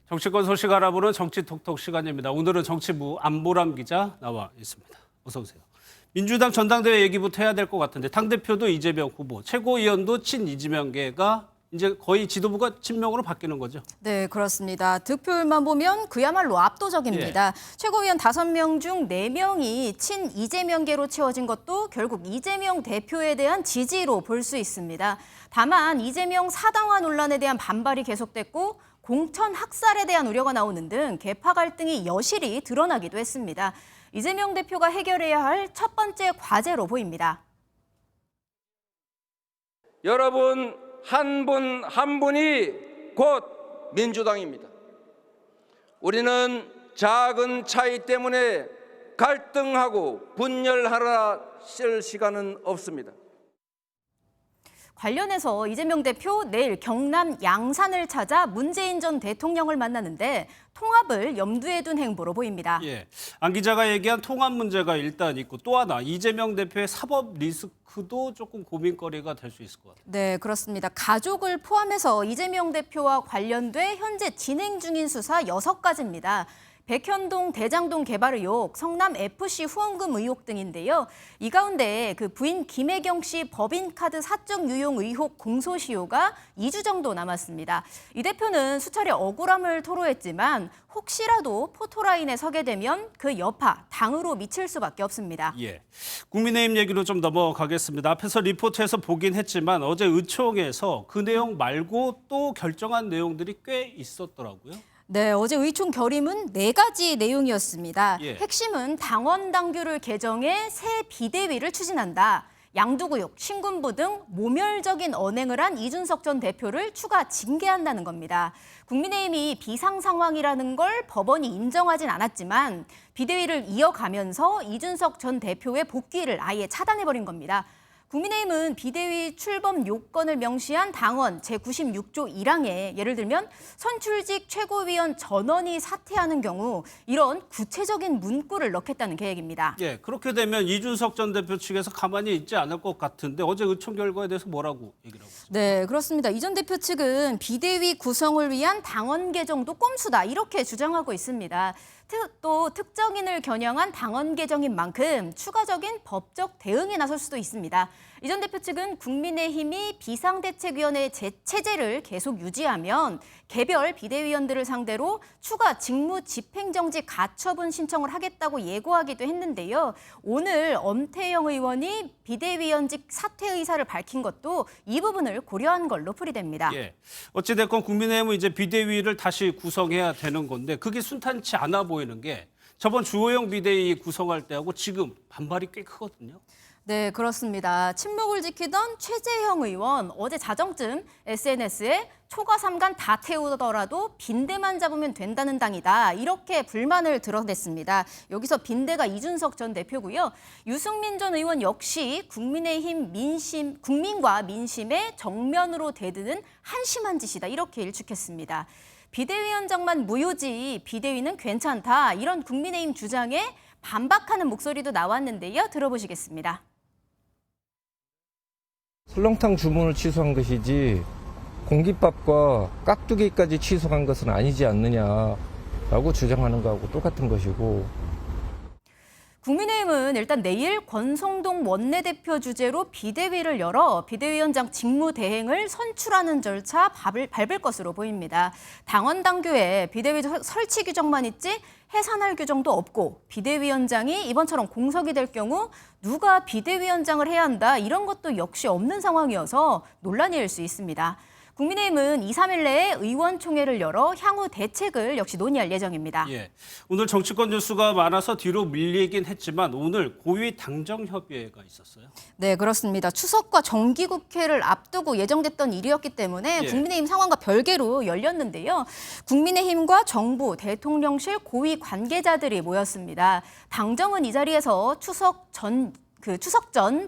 정치권 소식 알아보는 정치톡톡 시간입니다. 오늘은 정치부 안보람 기자 나와 있습니다. 어서 오세요. 민주당 전당대회 얘기부터 해야 될 것 같은데 당대표도 이재명 후보, 최고위원도 친이재명계가 이제 거의 지도부가 친명으로 바뀌는 거죠? 네, 그렇습니다. 득표율만 보면 그야말로 압도적입니다. 최고위원 5명 중 4명이 친이재명계로 채워진 것도 결국 이재명 대표에 대한 지지로 볼 수 있습니다. 다만 이재명 사당화 논란에 대한 반발이 계속됐고 공천 학살에 대한 우려가 나오는 등 계파 갈등이 여실히 드러나기도 했습니다. 이재명 대표가 해결해야 할 첫 번째 과제로 보입니다. 여러분 한 분 한 분이 곧 민주당입니다. 우리는 작은 차이 때문에 갈등하고 분열하라 쓸 시간은 없습니다. 관련해서 이재명 대표 내일 경남 양산을 찾아 문재인 전 대통령을 만나는데 통합을 염두에 둔 행보로 보입니다. 안 기자가 얘기한 통합 문제가 일단 있고 또 하나 이재명 대표의 사법 리스크도 조금 고민거리가 될 수 있을 것 같아요. 네, 그렇습니다. 가족을 포함해서 이재명 대표와 관련돼 현재 진행 중인 수사 6가지입니다. 백현동 대장동 개발 의혹, 성남 FC 후원금 의혹 등인데요. 이 가운데 그 부인 김혜경 씨 법인카드 사적 유용 의혹 공소시효가 2주 정도 남았습니다. 이 대표는 수차례 억울함을 토로했지만 혹시라도 포토라인에 서게 되면 그 여파 당으로 미칠 수밖에 없습니다. 국민의힘 얘기로 좀 넘어가겠습니다. 앞에서 리포트에서 보긴 했지만 어제 의총에서 그 내용 말고 또 결정한 내용들이 꽤 있었더라고요. 네, 어제 의총 결의문 4가지 내용이었습니다. 핵심은 당원 당규를 개정해 새 비대위를 추진한다. 양두구역, 신군부 등 모멸적인 언행을 한 이준석 전 대표를 추가 징계한다는 겁니다. 국민의힘이 비상 상황이라는 걸 법원이 인정하진 않았지만 비대위를 이어가면서 이준석 전 대표의 복귀를 아예 차단해버린 겁니다. 국민의힘은 비대위 출범 요건을 명시한 당원 제96조 1항에 예를 들면 선출직 최고위원 전원이 사퇴하는 경우 이런 구체적인 문구를 넣겠다는 계획입니다. 그렇게 되면 이준석 전 대표 측에서 가만히 있지 않을 것 같은데 어제 의총 결과에 대해서 뭐라고 얘기를 하고 있습니까? 네, 그렇습니다. 이 전 대표 측은 비대위 구성을 위한 당원 개정도 꼼수다 이렇게 주장하고 있습니다. 또 특정인을 겨냥한 당원 개정인 만큼 추가적인 법적 대응에 나설 수도 있습니다. 이 전 대표 측은 국민의힘이 비상대책위원회 체제를 계속 유지하면 개별 비대위원들을 상대로 추가 직무 집행정지 가처분 신청을 하겠다고 예고하기도 했는데요. 오늘 엄태영 의원이 비대위원직 사퇴 의사를 밝힌 것도 이 부분을 고려한 걸로 풀이됩니다. 어찌됐건 국민의힘은 이제 비대위를 다시 구성해야 되는 건데 그게 순탄치 않아 보이는 게 저번 주호영 비대위 구성할 때하고 지금 반발이 꽤 크거든요. 네, 그렇습니다. 침묵을 지키던 최재형 의원 어제 자정쯤 SNS에 초과 3간 다 태우더라도 빈대만 잡으면 된다는 당이다. 이렇게 불만을 드러냈습니다. 여기서 빈대가 이준석 전 대표고요. 유승민 전 의원 역시 국민의힘 국민과 민심에 정면으로 대드는 한심한 짓이다. 이렇게 일축했습니다. 비대위원장만 무효지 비대위는 괜찮다. 이런 국민의힘 주장에 반박하는 목소리도 나왔는데요. 들어보시겠습니다. 설렁탕 주문을 취소한 것이지 공깃밥과 깍두기까지 취소한 것은 아니지 않느냐라고 주장하는 거하고 똑같은 것이고. 국민의힘은 일단 내일 권성동 원내대표 주재로 비대위를 열어 비대위원장 직무 대행을 선출하는 절차 밟을 것으로 보입니다. 당원 당규에 비대위 설치 규정만 있지 해산할 규정도 없고 비대위원장이 이번처럼 공석이 될 경우 누가 비대위원장을 해야 한다 이런 것도 역시 없는 상황이어서 논란일 수 있습니다. 국민의힘은 2, 3일 내에 의원총회를 열어 향후 대책을 역시 논의할 예정입니다. 오늘 정치권 뉴스가 많아서 뒤로 밀리긴 했지만 오늘 고위 당정협의회가 있었어요. 네, 그렇습니다. 추석과 정기국회를 앞두고 예정됐던 일이었기 때문에 국민의힘 상황과 별개로 열렸는데요. 국민의힘과 정부, 대통령실 고위 관계자들이 모였습니다. 당정은 이 자리에서 추석 전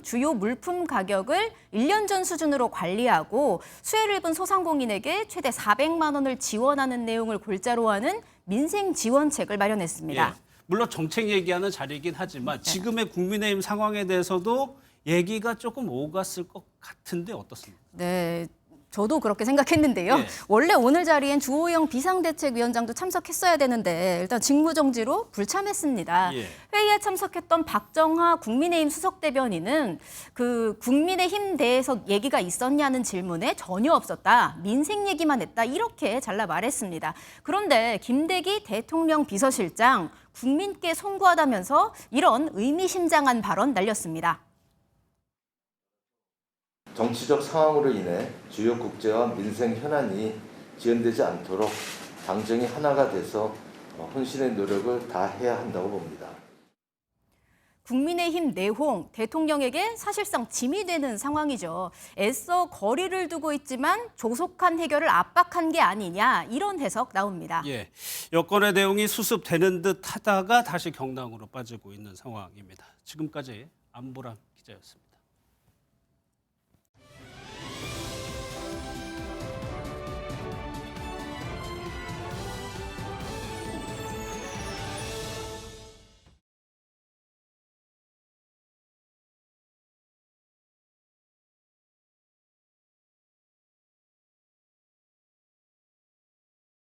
주요 물품 가격을 1년 전 수준으로 관리하고 수혜를 입은 소상공인에게 최대 400만 원을 지원하는 내용을 골자로 하는 민생 지원책을 마련했습니다. 물론 정책 얘기하는 자리이긴 하지만 지금의 국민의힘 상황에 대해서도 얘기가 조금 오갔을 것 같은데 어떻습니까? 네. 저도 그렇게 생각했는데요. 예. 원래 오늘 자리엔 주호영 비상대책위원장도 참석했어야 되는데 일단 직무정지로 불참했습니다. 예. 회의에 참석했던 박정하 국민의힘 수석대변인은 그 국민의힘 내에서 얘기가 있었냐는 질문에 전혀 없었다. 민생 얘기만 했다. 이렇게 잘라 말했습니다. 그런데 김대기 대통령 비서실장 국민께 송구하다면서 이런 의미심장한 발언 날렸습니다. 정치적 상황으로 인해 주요 국제와 민생 현안이 지연되지 않도록 당정이 하나가 돼서 혼신의 노력을 다해야 한다고 봅니다. 국민의힘 내홍, 대통령에게 사실상 짐이 되는 상황이죠. 애써 거리를 두고 있지만 조속한 해결을 압박한 게 아니냐 이런 해석 나옵니다. 예, 여권의 내용이 수습되는 듯 하다가 다시 경랑으로 빠지고 있는 상황입니다. 지금까지 안보람 기자였습니다.